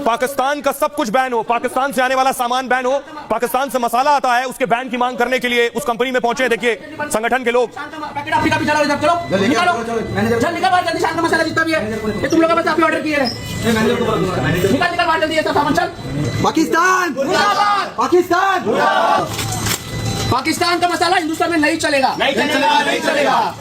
पाकिस्तान का सब कुछ बैन हो, पाकिस्तान से आने वाला सामान बैन हो, पाकिस्तान से मसाला आता है उसके बैन की मांग करने के लिए उस कंपनी में पहुंचे। देखिए संगठन के लोग, पाकिस्तान पाकिस्तान पाकिस्तान का मसाला हिंदुस्तान में नहीं चलेगा, नहीं चलेगा, नहीं चलेगा।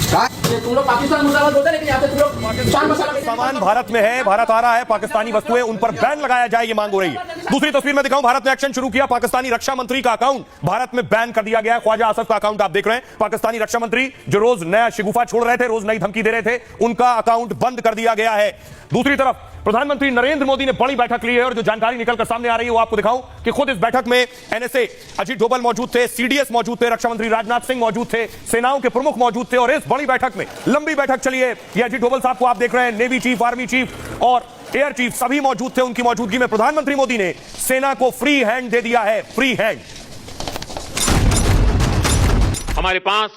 तुम लोग पाकिस्तान मुर्दाबाद बोलते हैं, लेकिन यहाँ पे तुम लोग चार मसाला सामान भारत में है, भारत आ रहा है, पाकिस्तानी वस्तुएं उन पर बैन लगाया जाए, ये मांग हो रही है। दूसरी तस्वीर में दिखाऊं, भारत ने एक्शन शुरू किया, पाकिस्तानी रक्षा मंत्री का अकाउंट भारत में बैन कर दिया गया। ख्वाजा आसफ का अकाउंट आप देख रहे हैं, पाकिस्तानी रक्षा मंत्री जो रोज नया शिगुफा छोड़ रहे थे, रोज नई धमकी दे रहे थे, उनका अकाउंट बंद कर दिया गया है। दूसरी तरफ प्रधानमंत्री नरेंद्र मोदी ने बड़ी बैठक ली है और जो जानकारी निकलकर सामने आ रही है वो आपको दिखाऊं कि खुद इस बैठक में एनएसए अजीत डोभाल मौजूद थे, सीडीएस मौजूद थे, रक्षा मंत्री राजनाथ सिंह मौजूद थे, सेनाओं के प्रमुख मौजूद थे। और इस बड़ी बैठक में, लंबी बैठक चली है, ये अजीत डोभाल साहब को आप देख रहे हैं, नेवी चीफ, आर्मी चीफ और एयर चीफ सभी मौजूद थे। उनकी मौजूदगी में प्रधानमंत्री मोदी ने सेना को फ्री हैंड दे दिया है, फ्री हैंड। हमारे पास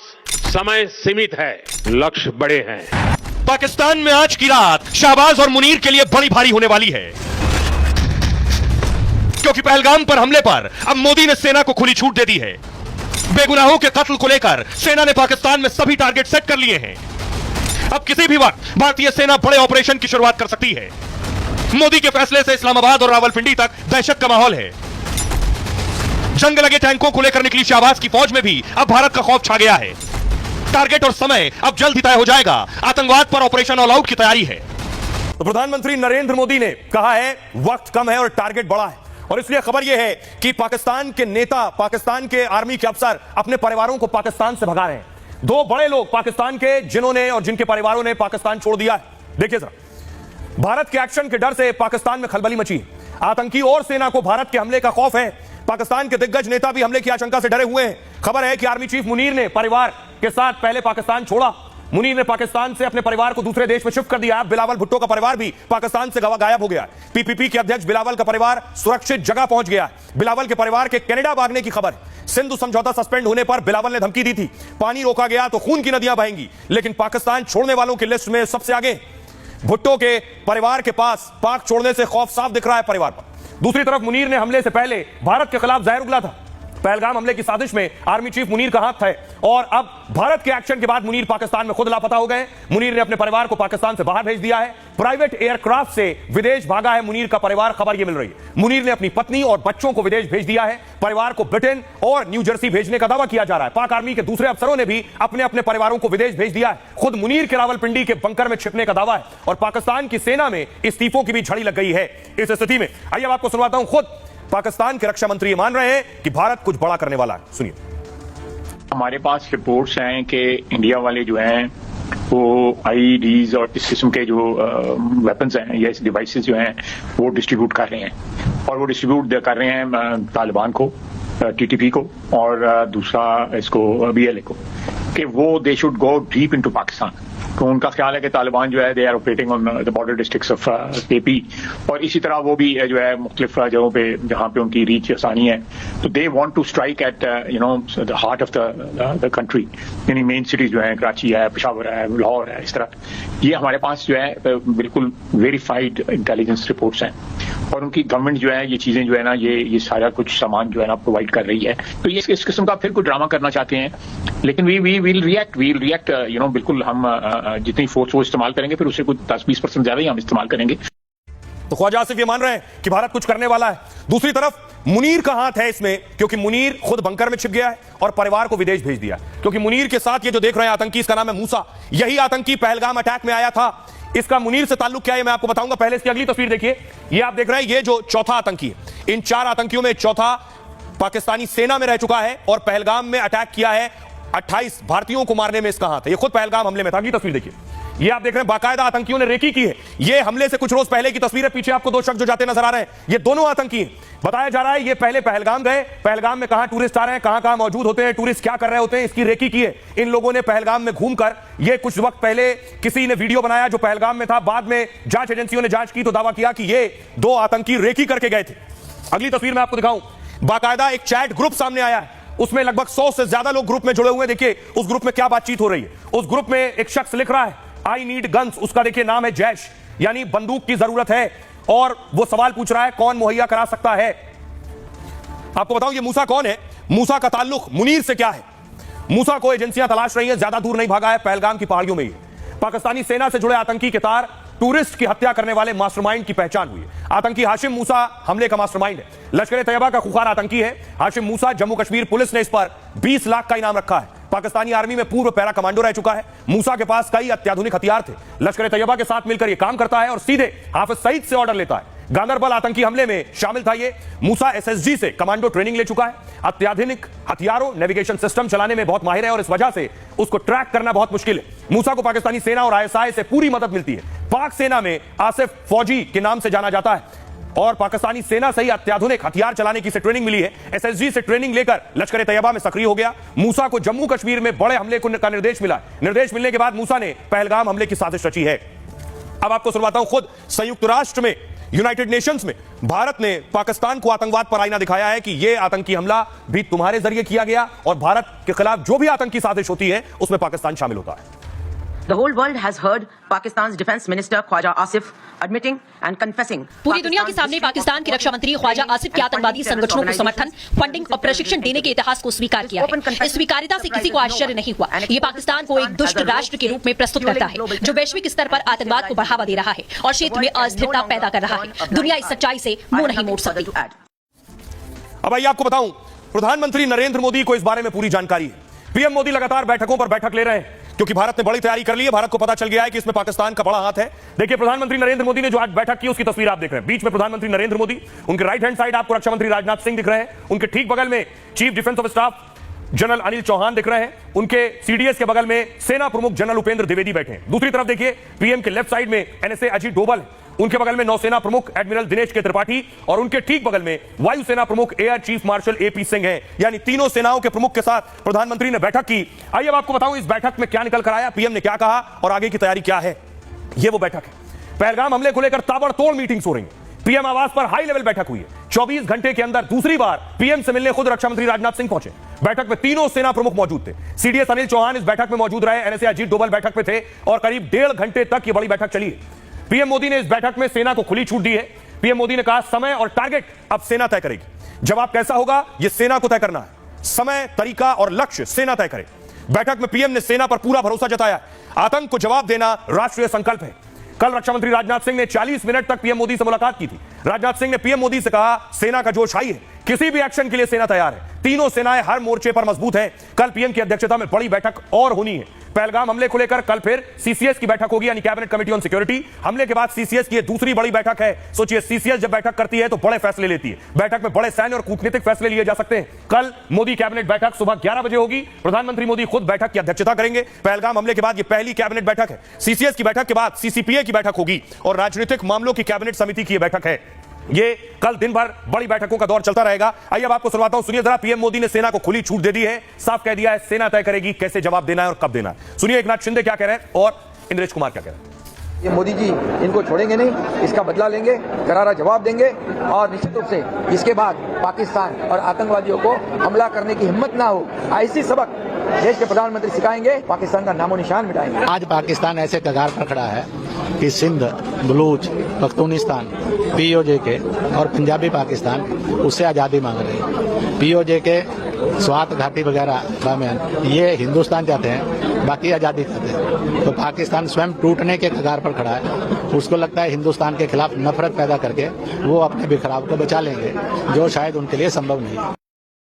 समय सीमित है, लक्ष्य बड़े हैं। पाकिस्तान में आज की रात शाहबाज और मुनीर के लिए बड़ी भारी होने वाली है, क्योंकि पहलगाम पर हमले पर अब मोदी ने सेना को खुली छूट दे दी है। बेगुनाहों के कत्ल को लेकर सेना ने पाकिस्तान में सभी टारगेट सेट कर लिए हैं। अब किसी भी वक्त भारतीय सेना बड़े ऑपरेशन की शुरुआत कर सकती है। मोदी के फैसले से इस्लामाबाद और रावलपिंडी तक दहशत का माहौल है। जंग लगे टैंकों को लेकर निकली शाहबाज की फौज में भी अब भारत का खौफ छा गया है। टारगेट और समय अब जल्द ही तय हो जाएगा। आतंकवाद पर ऑपरेशन ऑल आउट की तैयारी है। तो प्रधानमंत्री नरेंद्र मोदी ने कहा है वक्त कम है और टारगेट बड़ा है, और इसलिए खबर यह है कि पाकिस्तान के नेता, पाकिस्तान के आर्मी के अफसर अपने परिवारों को पाकिस्तान से भगा रहे हैं। दो बड़े लोग पाकिस्तान के जिन्होंने और जिनके परिवारों ने पाकिस्तान छोड़ दिया है। देखिए सर, भारत के एक्शन के डर से पाकिस्तान में खलबली मची। आतंकी और सेना को भारत के हमले का खौफ है। पाकिस्तान के दिग्गज नेता भी हमले की आशंका से डरे हुए हैं। खबर है कि आर्मी चीफ मुनीर ने परिवार के साथ पहले पाकिस्तान छोड़ा। मुनीर ने पाकिस्तान से अपने परिवार को दूसरे देश में शिफ्ट कर दिया। बिलावल भुट्टो का परिवार भी पाकिस्तान से गायब हो गया। पीपीपी के अध्यक्ष बिलावल का परिवार सुरक्षित जगह पहुंच गया। बिलावल के परिवार के कनाडा भागने की खबर। सिंधु समझौता सस्पेंड होने पर बिलावल ने धमकी दी थी, पानी रोका गया तो खून की नदियां बहेंगी। लेकिन पाकिस्तान छोड़ने वालों की लिस्ट में सबसे आगे भुट्टो के परिवार के पास पाक छोड़ने से खौफ साफ दिख रहा है परिवार पर। दूसरी तरफ मुनीर ने हमले से पहले भारत के खिलाफ जहर उगला था। पहलगाम हमले की साजिश में आर्मी चीफ मुनीर का हाथ है, और अब भारत के एक्शन के बाद मुनीर पाकिस्तान में खुद लापता हो गए। मुनीर ने अपने परिवार को पाकिस्तान से बाहर भेज दिया है। प्राइवेट एयरक्राफ्ट से विदेश भागा है मुनीर का परिवार, खबर यह मिल रही है। मुनीर ने अपनी पत्नी और बच्चों को विदेश भेज दिया है। परिवार को ब्रिटेन और न्यू जर्सी भेजने का दावा किया जा रहा है। पाक आर्मी के दूसरे अफसरों ने भी अपने अपने परिवारों को विदेश भेज दिया है। खुद मुनीर के रावलपिंडी के बंकर में छिपने का दावा है, और पाकिस्तान की सेना में इस्तीफों की भी झड़ी लग गई है। इस स्थिति में आइए अब आपको सुनवाता हूं, खुद पाकिस्तान के रक्षा मंत्री मान रहे हैं कि भारत कुछ बड़ा करने वाला है। सुनिए। हमारे पास रिपोर्ट्स हैं कि इंडिया वाले जो हैं वो आईईडीज और इस किस्म के जो वेपन्स हैं या डिवाइसेस जो हैं वो डिस्ट्रीब्यूट कर रहे हैं, और वो डिस्ट्रीब्यूट कर रहे हैं तालिबान को, टीटीपी को, और दूसरा इसको बीएलए को, कि वो they should go deep into Pakistan. तो उनका ख्याल है कि तालिबान जो है they are operating on the border districts of KP, और इसी तरह वो भी जो है मुख्तलिफ जगहों पे जहाँ पे उनकी रीच आसानी है। तो they want to strike at the heart of the country, यानी मेन सिटीज जो है, कराची है, पेशावर है, लाहौर है, इस तरह। ये हमारे पास जो है बिल्कुल वेरीफाइड इंटेलिजेंस रिपोर्ट्स हैं, और उनकी गवर्नमेंट जो है ये चीजें जो है ना ये सारा कुछ सामान जो है ना प्रोवाइड कर रही है। तो ये इस किस्म का फिर कोई ड्रामा करना चाहते हैं, लेकिन वी विल रिएक्ट बिल्कुल हम जितनी फोर्स वो इस्तेमाल करेंगे फिर उससे कुछ 10-20% ज्यादा ही हम इस्तेमाल करेंगे। तो ख्वाजा आसिफ ये मान रहे हैं कि भारत कुछ करने वाला है। दूसरी तरफ मुनीर का हाथ है इसमें, क्योंकि मुनीर खुद बंकर में छिप गया है और परिवार को विदेश भेज दिया। क्योंकि मुनीर के साथ ये जो देख रहे हैं आतंकी, इसका नाम है मूसा। यही आतंकी पहलगाम अटैक में आया था। इसका मुनीर से ताल्लुक क्या है मैं आपको बताऊंगा। पहले इसकी अगली तस्वीर देखिए। ये आप देख रहे हैं, ये जो चौथा आतंकी है, इन 4 आतंकियों में चौथा पाकिस्तानी सेना में रह चुका है और पहलगाम में अटैक किया है। 28 भारतीयों को मारने में इसका हाथ है। ये खुद पहलगाम हमले में था। अगली तस्वीर देखिए। ये आप देख रहे हैं, बाकायदा आतंकियों ने रेकी की है। ये हमले से कुछ रोज पहले की तस्वीर है। पीछे आपको 2 शख्स जो जाते नजर आ रहे हैं, ये दोनों आतंकी हैं। बताया जा रहा है ये पहले पहलगाम गए। पहलगाम में कहां टूरिस्ट आ रहे हैं, कहां कहां मौजूद होते हैं, टूरिस्ट क्या कर रहे होते हैं, इसकी रेकी की है इन लोगों ने पहलगाम में घूमकर। ये कुछ वक्त पहले किसी ने वीडियो बनाया जो पहलगाम में था। बाद में जांच एजेंसियों ने जांच की तो दावा किया कि ये 2 आतंकी रेकी करके गए थे। अगली तस्वीर में आपको दिखाऊं, बाकायदा एक चैट ग्रुप सामने आया है। उसमें लगभग 100 से ज्यादा लोग ग्रुप में जुड़े हुए हैं। देखिए उस ग्रुप में क्या बातचीत हो रही है। उस ग्रुप में एक शख्स लिख रहा है आई नीड गन्स। उसका देखिए नाम है जैश, यानी बंदूक की जरूरत है। और वो सवाल पूछ रहा है कौन मुहैया करा सकता है। आपको बताऊं ये मूसा कौन है, मूसा का ताल्लुक मुनीर से क्या है। मूसा को एजेंसियां तलाश रही हैं, ज्यादा दूर नहीं भागा है, पहलगाम की पहाड़ियों में ही। पाकिस्तानी सेना से जुड़े आतंकी के तार, टूरिस्ट की हत्या करने वाले मास्टरमाइंड की पहचान हुई। आतंकी हाशिम मूसा हमले का मास्टरमाइंड है, लश्कर तैयबा का खुखार आतंकी है। हाशिम मूसा, जम्मू कश्मीर पुलिस ने इस पर 20 लाख का इनाम रखा है। पाकिस्तानी आर्मी में पूर्व पैरा कमांडो रह चुका है। मूसा के पास कई अत्याधुनिक हथियार थे। लश्कर तैयबा के साथ मिलकर यह काम करता है और सीधे हाफिज सईद से ऑर्डर लेता है। गांदरबल आतंकी हमले में शामिल था ये। मूसा एसएसजी से कमांडो ट्रेनिंग ले चुका है। अत्याधुनिक हथियारों, नेविगेशन सिस्टम चलाने में बहुत माहिर है और इस वजह से उसको ट्रैक करना बहुत मुश्किल है। मूसा को पाकिस्तानी सेना और आईएसआई से पूरी मदद मिलती है। पाक सेना में आसिफ फौजी के नाम से जाना जाता है और पाकिस्तानी सेना से ही अत्याधुनिक हथियार चलाने की ट्रेनिंग मिली है। एसएसजी से ट्रेनिंग लेकर लश्कर तैयबा में सक्रिय हो गया। मूसा को जम्मू कश्मीर में बड़े हमले का निर्देश मिला। निर्देश मिलने के बाद मूसा ने पहलगाम हमले की साजिश रची है। अब आपको सुनवाता हूं खुद संयुक्त राष्ट्र में, यूनाइटेड नेशंस में भारत ने पाकिस्तान को आतंकवाद पर आईना दिखाया है कि यह आतंकी हमला भी तुम्हारे जरिए किया गया और भारत के खिलाफ जो भी आतंकी साजिश होती है उसमें पाकिस्तान शामिल होता है। The whole world has heard Pakistan's Defense Minister Khwaja Asif admitting and confessing. पूरी दुनिया के सामने पाकिस्तान के रक्षा मंत्री ख्वाजा आसिफ के आतंकवादी संगठनों को समर्थन, फंडिंग और प्रशिक्षण देने के इतिहास को स्वीकार किया है। इस स्वीकार्यता से किसी को आश्चर्य नहीं हुआ। ये पाकिस्तान को एक दुष्ट राष्ट्र के रूप में प्रस्तुत करता है जो वैश्विक स्तर पर आतंकवाद को बढ़ावा दे रहा है और क्षेत्र में अस्थिरता पैदा कर रहा है। दुनिया इस सच्चाई से मुंह नहीं मोड़ सकती। अब आइए आपको बताऊं, प्रधानमंत्री नरेंद्र मोदी को इस बारे में पूरी जानकारी है। पीएम मोदी लगातार बैठकों पर बैठक ले रहे हैं क्योंकि भारत ने बड़ी तैयारी कर ली है। भारत को पता चल गया है कि इसमें पाकिस्तान का बड़ा हाथ है। देखिए प्रधानमंत्री नरेंद्र मोदी ने जो आज बैठक की उसकी तस्वीर आप देख रहे हैं। बीच में प्रधानमंत्री नरेंद्र मोदी, उनके राइट हैंड साइड आपको रक्षा मंत्री राजनाथ सिंह दिख रहे हैं। उनके ठीक बगल में chief defence of staff general Anil Chauhan दिख रहे हैं। उनके सीडीएस के बगल में सेना प्रमुख जनरल उपेंद्र द्विवेदी बैठे हैं। दूसरी तरफ देखिए पीएम के लेफ्ट साइड में एनएसए अजीत डोभाल, उनके बगल में नौसेना प्रमुख एडमिरल दिनेश के त्रिपाठी और उनके ठीक बगल में वायुसेना प्रमुख air chief marshal AP Singh हैं। यानी तीनों सेनाओं के प्रमुख के साथ प्रधानमंत्री ने बैठक की। आइए अब आपको बताऊं इस बैठक में क्या निकल कर आया, पीएम ने क्या कहा और आगे की तैयारी क्या है। यह वो बैठक है। पहलगाम हमले को लेकर ताबड़तोड़ मीटिंग्स हो रही है। पीएम आवास पर हाई लेवल बैठक हुई है। 24 घंटे के अंदर दूसरी बार पीएम से मिलने खुद रक्षा मंत्री राजनाथ सिंह पहुंचे। बैठक में तीनों सेना प्रमुख मौजूद थे। सीडीएस अनिल चौहान इस बैठक में मौजूद रहे। एनएसए अजीत डोभाल बैठक में थे और करीब 1.5 घंटे तक यह बड़ी बैठक चली है। पीएम मोदी ने इस बैठक में सेना को खुली छूट दी है। पीएम मोदी ने कहा समय और टारगेट अब सेना तय करेगी। जवाब कैसा होगा यह सेना को तय करना है। समय, तरीका और लक्ष्य सेना तय करे। बैठक में पीएम ने सेना पर पूरा भरोसा जताया। आतंक को जवाब देना राष्ट्रीय संकल्प है। कल रक्षा मंत्री राजनाथ सिंह ने 40 मिनट तक पीएम मोदी से मुलाकात की थी। राजनाथ सिंह ने पीएम मोदी से कहा सेना का जोश हाई है, किसी भी एक्शन के लिए सेना तैयार है। तीनों सेनाएं हर मोर्चे पर मजबूत हैं। कल पीएम की अध्यक्षता में बड़ी बैठक और होनी है। पहलगाम हमले को लेकर कल फिर सीसीएस की बैठक होगी, यानी कैबिनेट कमेटी ऑन सिक्योरिटी। हमले के बाद सीसीएस की दूसरी बड़ी बैठक है। सोचिए सीसीएस जब बैठक करती है तो बड़े फैसले लेती है। बैठक में बड़े सैन्य और कूटनीतिक फैसले लिए जा सकते हैं। कल मोदी कैबिनेट बैठक सुबह 11 बजे होगी। प्रधानमंत्री मोदी खुद बैठक की अध्यक्षता करेंगे। पहलगाम हमले के बाद यह पहली कैबिनेट बैठक है। सीसीएस की बैठक के बाद सीसीपीए की बैठक होगी और राजनीतिक मामलों की कैबिनेट समिति की बैठक है। ये कल दिन भर बड़ी बैठकों का दौर चलता रहेगा। आइए अब आपको सुनवाता हूं, सुनिए जरा। पीएम मोदी ने सेना को खुली छूट दे दी है। साफ कह दिया है सेना तय करेगी कैसे जवाब देना है और कब देना है। सुनिए एकनाथ शिंदे क्या कह रहे हैं और इंद्रेश कुमार क्या कह रहे हैं। ये मोदी जी इनको छोड़ेंगे नहीं, इसका बदला लेंगे, करारा जवाब देंगे और निश्चित रूप से इसके बाद पाकिस्तान और आतंकवादियों को हमला करने की हिम्मत ना हो, ऐसी सबक देश के प्रधानमंत्री सिखाएंगे, पाकिस्तान का नामो निशान मिटाएंगे। आज पाकिस्तान ऐसे कगार पर खड़ा है कि सिंध, बलूच, पख्तूनिस्तान, पीओजे के और पंजाबी पाकिस्तान उससे आज़ादी मांग रहे हैं। पीओजे के स्वात घाटी वगैरह बामियान ये हिंदुस्तान चाहते हैं, बाकी आज़ादी चाहते हैं। तो पाकिस्तान स्वयं टूटने के कगार पर खड़ा है। उसको लगता है हिंदुस्तान के खिलाफ नफरत पैदा करके वो अपने बिखराव को बचा लेंगे, जो शायद उनके लिए संभव नहीं है।